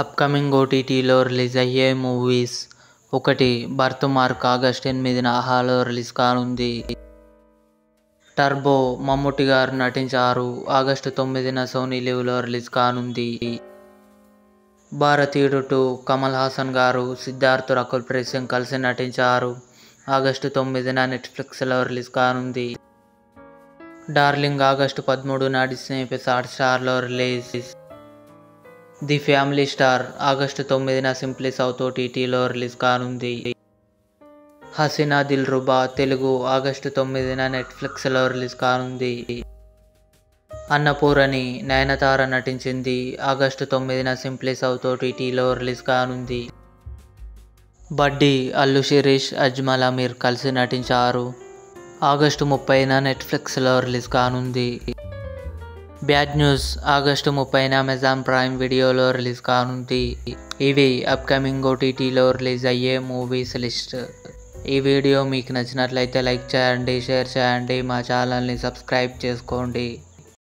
Upcoming ఓటీటీలో release అయ్యే movies. 1. Birth mark August 8న ఆహాలో రిలీజ్ కానుంది. టర్బో మమ్ముట్టి గారు నటించారు. ఆగస్టు 9న సోనీ లివ్లో రిలీజ్ కానుంది. భారతీయుడు 2 కమల్ హాసన్ గారు, సిద్ధార్థ్, రకుల్ ప్రీత్ సింగ్ కలిసి నటించారు. ఆగస్టు 9న నెట్ఫ్లిక్స్లో రిలీజ్ కానుంది. డార్లింగ్ ఆగస్టు 13న డిస్నీ+ హాట్‌స్టార్లో release. The family star August 9న సింప్లీ సౌత్ ఓటీటీలో రిలీజ్ కానుంది. హసీనా దిల్రుబా తెలుగు ఆగస్టు 9న నెట్ఫ్లిక్స్లో రిలీజ్ కానుంది. అన్నపూరణి నయనతార నటించింది. ఆగస్టు 9న సింప్లీ సౌత్ ఓటీటీలో రిలీజ్ కానుంది. బడ్డీ అల్లు శిరీష్, అజ్మల్ అమీర్ కలిసి నటించారు. ఆగస్టు 30న నెట్ఫ్లిక్స్లో రిలీజ్ కానుంది. బ్యాడ్ న్యూస్ ఆగస్టు 30న అమెజాన్ ప్రైమ్ వీడియోలో రిలీజ్ కానుంది. ఇవి అప్కమింగ్ ఓటీటీలో రిలీజ్ అయ్యే మూవీస్ లిస్ట్. ఈ వీడియో మీకు నచ్చినట్లయితే లైక్ చేయండి, షేర్ చేయండి, మా ఛానల్ని సబ్స్క్రైబ్ చేసుకోండి.